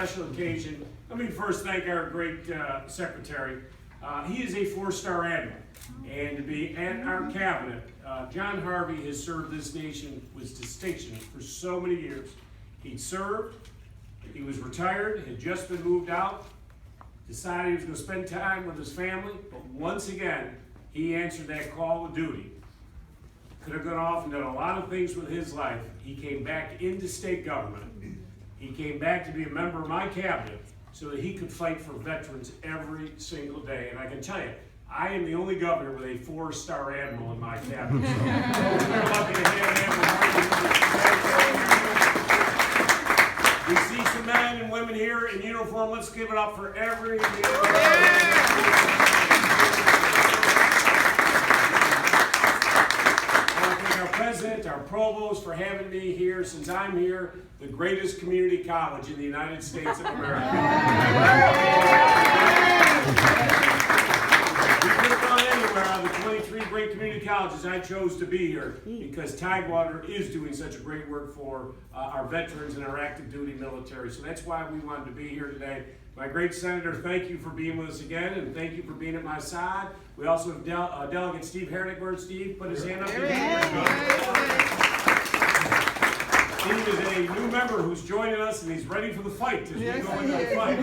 special occasion, let me first thank our great secretary. He is a 4-star admiral, and to be in our cabinet, John Harvey has served this nation with distinction for so many years. He served, he was retired, had just been moved out, decided he was going to spend time with his family, but once again, he answered that call of duty. Could have gone off and done a lot of things with his life. He came back into state government. He came back to be a member of my cabinet so that he could fight for veterans every single day. And I can tell you, I am the only governor with a 4-star admiral in my cabinet. So we're lucky to have Admiral Harvey. We see some men and women here in uniform. Let's give it up for every our president, our provost for having me here since I'm here, the greatest community college in the United States of America. We could have gone anywhere out of the 23 great community colleges. I chose to be here because Tidewater is doing such a great work for our veterans and our active duty military. So that's why we wanted to be here today. My great senator, thank you for being with us again, and thank you for being at my side. We also have Delegate Steve Hernick. Where's Steve? Put his hand up. Steve is a new member who's joining us, and he's ready for the fight as we go into the fight.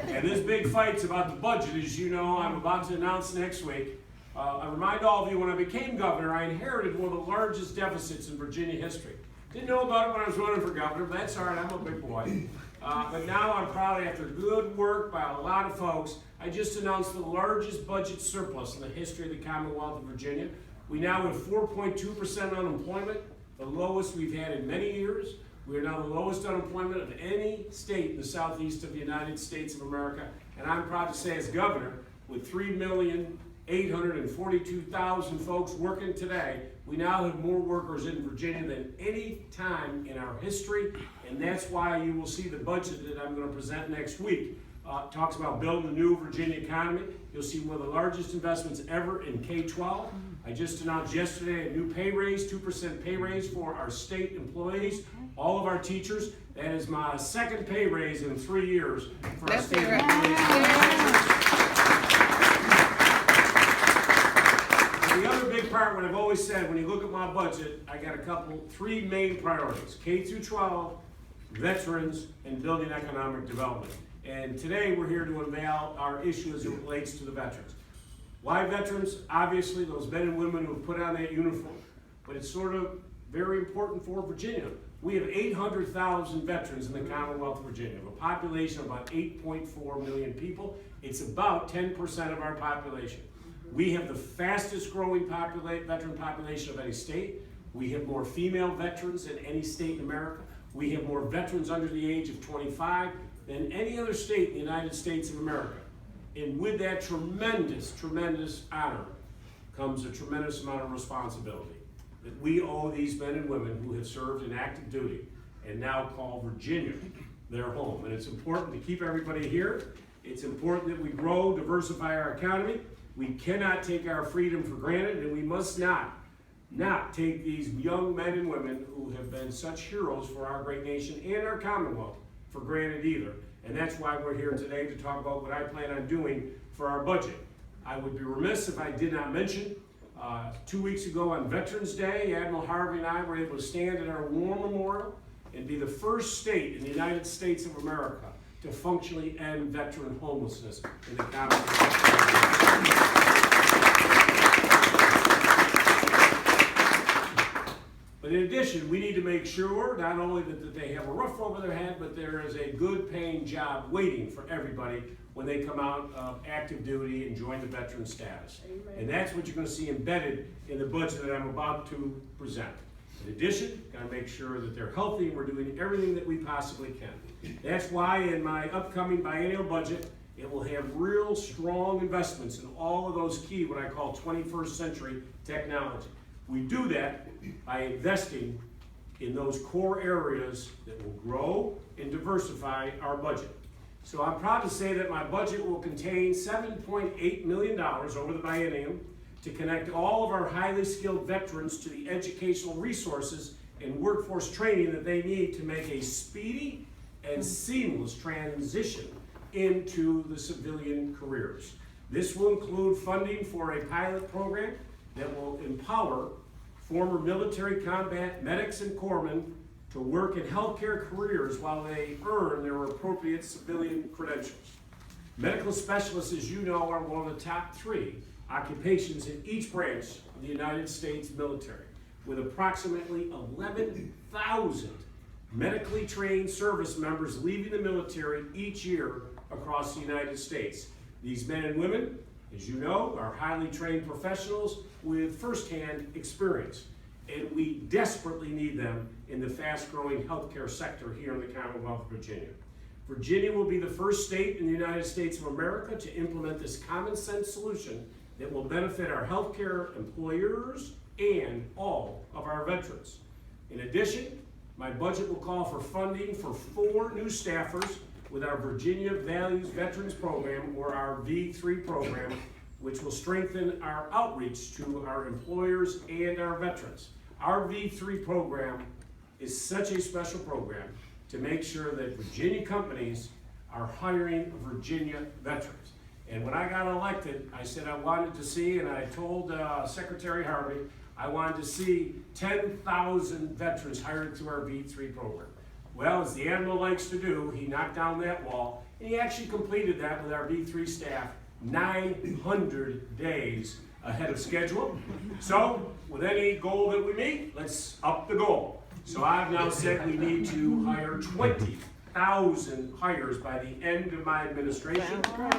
And this big fight's about the budget, as you know, I'm about to announce next week. I remind all of you, when I became governor, I inherited one of the largest deficits in Virginia history. Didn't know about it when I was running for governor, but that's all right, I'm a big boy. But now I'm proud, after good work by a lot of folks, I just announced the largest budget surplus in the history of the Commonwealth of Virginia. We now have 4.2% unemployment, the lowest we've had in many years. We are now the lowest unemployment of any state in the southeast of the United States of America. And I'm proud to say, as governor, with 3,842,000 folks working today, we now have more workers in Virginia than any time in our history, and that's why you will see the budget that I'm going to present next week. Talks about building the new Virginia economy. You'll see one of the largest investments ever in K-12. I just announced yesterday a new pay raise, 2% pay raise for our state employees, all of our teachers. That is my second pay raise in 3 years for our state employees. The other big part, what I've always said, when you look at my budget, I got three main priorities: K through 12, veterans, and building economic development. And today we're here to unveil our issue as it relates to the veterans. Why veterans? Obviously, those men and women who have put on that uniform. But it's sort of very important for Virginia. We have 800,000 veterans in the Commonwealth of Virginia, a population of about 8.4 million people. It's about 10% of our population. We have the fastest growing veteran population of any state. We have more female veterans than any state in America. We have more veterans under the age of 25 than any other state in the United States of America. And with that tremendous, tremendous honor comes a tremendous amount of responsibility that we owe these men and women who have served in active duty and now call Virginia their home. And it's important to keep everybody here. It's important that we grow, diversify our economy. We cannot take our freedom for granted, and we must not take these young men and women who have been such heroes for our great nation and our Commonwealth for granted either. And that's why we're here today to talk about what I plan on doing for our budget. I would be remiss if I did not mention 2 weeks ago on Veterans Day, Admiral Harvey and I were able to stand at our war memorial and be the first state in the United States of America to functionally end veteran homelessness in the Commonwealth. But in addition, we need to make sure not only that they have a roof over their head, but there is a good paying job waiting for everybody when they come out of active duty and join the veteran status. Amen. And that's what you're going to see embedded in the budget that I'm about to present. In addition, got to make sure that they're healthy and we're doing everything that we possibly can. That's why in my upcoming biennial budget, it will have real strong investments in all of those key, what I call 21st century technology. We do that by investing in those core areas that will grow and diversify our budget. So I'm proud to say that my budget will contain $7.8 million over the biennium to connect all of our highly skilled veterans to the educational resources and workforce training that they need to make a speedy and seamless transition into the civilian careers. This will include funding for a pilot program that will empower former military combat medics and corpsmen to work in healthcare careers while they earn their appropriate civilian credentials. Medical specialists, as you know, are one of the top 3 occupations in each branch of the United States military, with approximately 11,000 medically trained service members leaving the military each year across the United States. These men and women, as you know, are highly trained professionals with firsthand experience, and we desperately need them in the fast-growing healthcare sector here in the Commonwealth of Virginia. Virginia will be the first state in the United States of America to implement this common sense solution that will benefit our healthcare employers and all of our veterans. In addition, my budget will call for funding for 4 new staffers with our Virginia Values Veterans Program, or our V3 program, which will strengthen our outreach to our employers and our veterans. Our V3 program is such a special program to make sure that Virginia companies are hiring Virginia veterans. And when I got elected, I said I wanted to see, and I told Secretary Harvey, I wanted to see 10,000 veterans hired through our V3 program. Well, as the Admiral likes to do, he knocked down that wall, and he actually completed that with our V3 staff 900 days ahead of schedule. So, with any goal that we meet, let's up the goal. So I've now said we need to hire 20,000 hires by the end of my administration. Wow.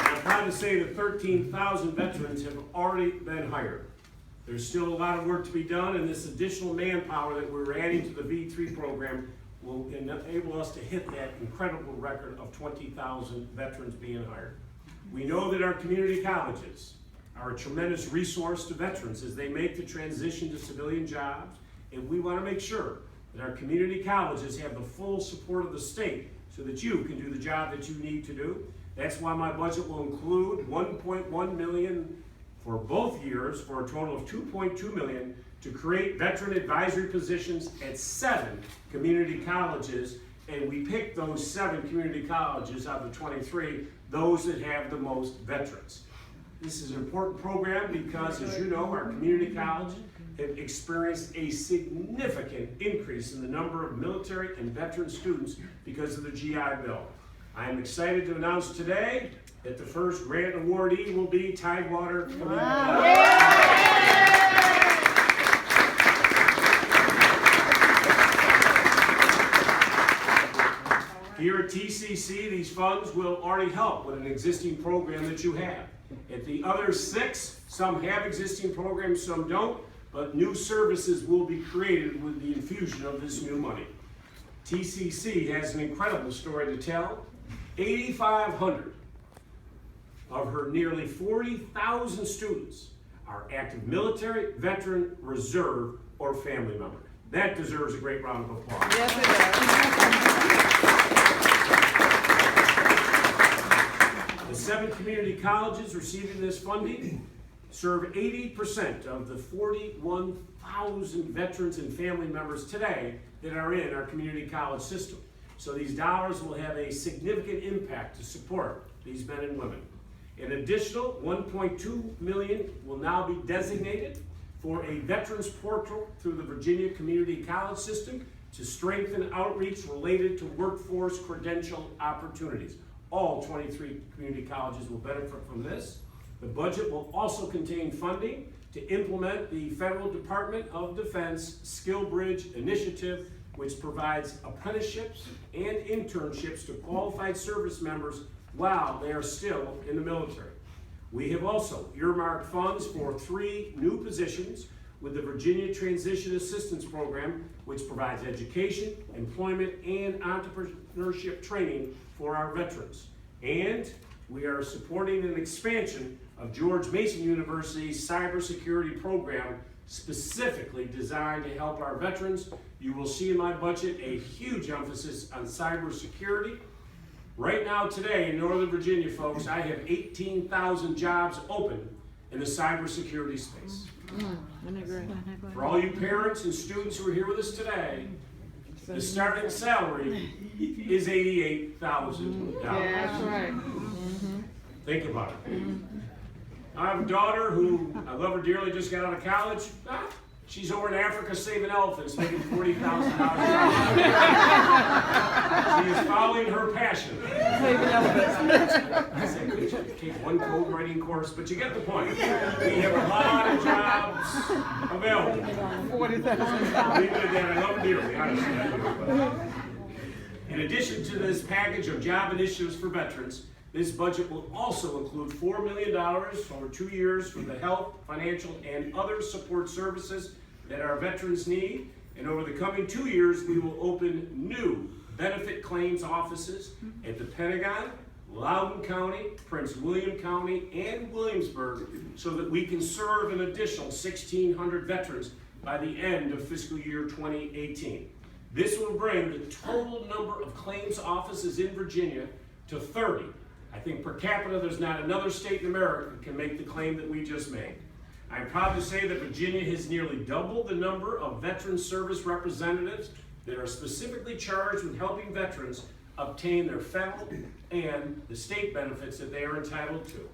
I'm proud to say that 13,000 veterans have already been hired. There's still a lot of work to be done, and this additional manpower that we're adding to the V3 program will enable us to hit that incredible record of 20,000 veterans being hired. We know that our community colleges are a tremendous resource to veterans as they make the transition to civilian jobs, and we want to make sure that our community colleges have the full support of the state so that you can do the job that you need to do. That's why my budget will include $1.1 million for both years, for a total of $2.2 million, to create veteran advisory positions at 7 community colleges, and we picked those 7 community colleges out of the 23, those that have the most veterans. This is an important program because, as you know, our community colleges have experienced a significant increase in the number of military and veteran students because of the GI Bill. I am excited to announce today that the first grant awardee will be Tidewater Community College. Here at TCC, these funds will already help with an existing program that you have. At the other 6, some have existing programs, some don't, but new services will be created with the infusion of this new money. TCC has an incredible story to tell. 8,500 of her nearly 40,000 students are active military, veteran, reserve, or family member. That deserves a great round of applause. Yes, it does. The 7 community colleges receiving this funding serve 80% of the 41,000 veterans and family members today that are in our community college system. So these dollars will have a significant impact to support these men and women. An additional $1.2 million will now be designated for a veterans portal through the Virginia Community College System to strengthen outreach related to workforce credential opportunities. All 23 community colleges will benefit from this. The budget will also contain funding to implement the Federal Department of Defense Skill Bridge Initiative, which provides apprenticeships and internships to qualified service members while they are still in the military. We have also earmarked funds for 3 new positions with the Virginia Transition Assistance Program, which provides education, employment, and entrepreneurship training for our veterans. And we are supporting an expansion of George Mason University's cybersecurity program, specifically designed to help our veterans. You will see in my budget a huge emphasis on cybersecurity. Right now, today in Northern Virginia, folks, I have 18,000 jobs open in the cybersecurity space. Isn't that great? For all you parents and students who are here with us today, the starting salary is $88,000. Yeah, that's right. Think about it. I have a daughter who, I love her dearly, just got out of college. She's over in Africa saving elephants, making $40,000. She is following her passion. Saving elephants. I said, good, you take one code writing course, but you get the point. We have a lot of jobs available. 40,000. Leave it at that. I love her dearly, honestly. I do. In addition to this package of job initiatives for veterans, this budget will also include $4 million over 2 years for the health, financial, and other support services that our veterans need. And over the coming 2 years, we will open new benefit claims offices at the Pentagon, Loudoun County, Prince William County, and Williamsburg, so that we can serve an additional 1,600 veterans by the end of fiscal year 2018. This will bring the total number of claims offices in Virginia to 30. I think per capita, there's not another state in America that can make the claim that we just made. I'm proud to say that Virginia has nearly doubled the number of veteran service representatives that are specifically charged with helping veterans obtain their federal and the state benefits that they are entitled to.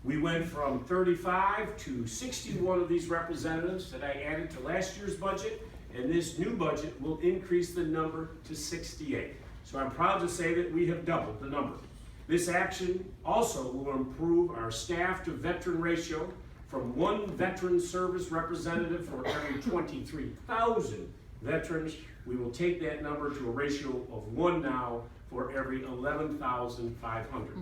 We went from 35 to 61 of these representatives that I added to last year's budget, and this new budget will increase the number to 68. So I'm proud to say that we have doubled the number. This action also will improve our staff to veteran ratio from 1 veteran service representative for every 23,000 veterans. We will take that number to a ratio of 1 now for every 11,500.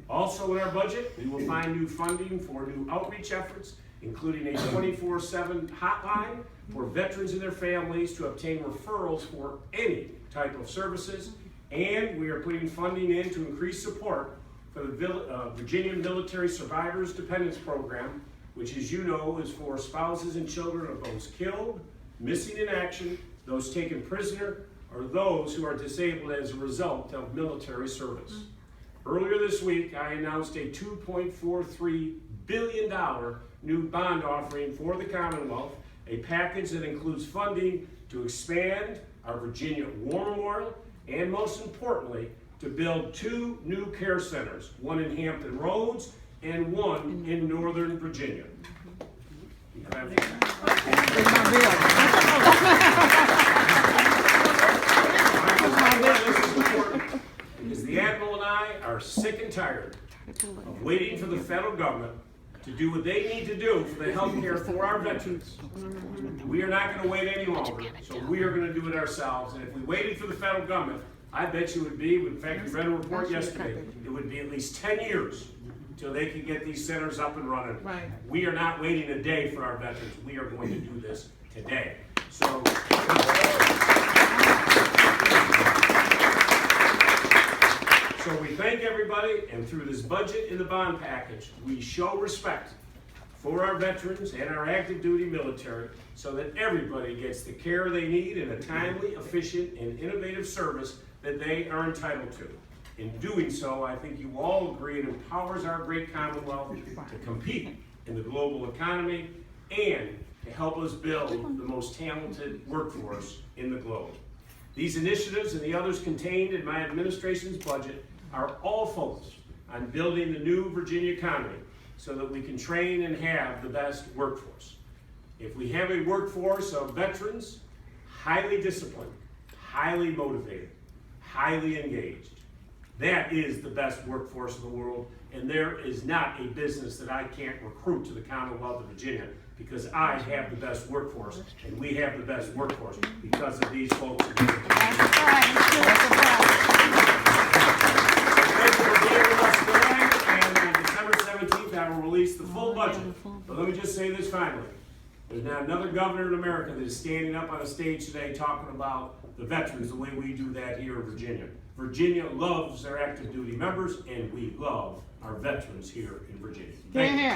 Also in our budget, we will find new funding for new outreach efforts, including a 24/7 hotline for veterans and their families to obtain referrals for any type of services. And we are putting funding in to increase support for the Virginia Military Survivors Dependents Program, which, as you know, is for spouses and children of those killed, missing in action, those taken prisoner, or those who are disabled as a result of military service. Earlier this week, I announced a $2.43 billion new bond offering for the Commonwealth, a package that includes funding to expand our Virginia War Memorial, and most importantly, to build 2 new care centers, one in Hampton Roads and one in Northern Virginia. Because the Admiral and I are sick and tired of waiting for the federal government to do what they need to do for the health care for our veterans. We are not going to wait any longer, so we are going to do it ourselves. And if we waited for the federal government, I bet you it would be, in fact, we read a report yesterday, it would be at least 10 years until they can get these centers up and running. Right. We are not waiting a day for our veterans. We are going to do this today. So we thank everybody, and through this budget and the bond package, we show respect for our veterans and our active duty military so that everybody gets the care they need in a timely, efficient, and innovative service that they are entitled to. In doing so, I think you all agree it empowers our great Commonwealth to compete in the global economy and to help us build the most talented workforce in the globe. These initiatives and the others contained in my administration's budget are all focused on building the new Virginia economy so that we can train and have the best workforce. If we have a workforce of veterans, highly disciplined, highly motivated, highly engaged, that is the best workforce in the world, and there is not a business that I can't recruit to the Commonwealth of Virginia because I have the best workforce, and we have the best workforce because of these folks. Thank you for being with us tonight, and on December 17th, I will release the full budget. But let me just say this finally. There's not another governor in America that is standing up on a stage today talking about the veterans the way we do that here in Virginia. Virginia loves their active duty members, and we love our veterans here in Virginia. Thank you.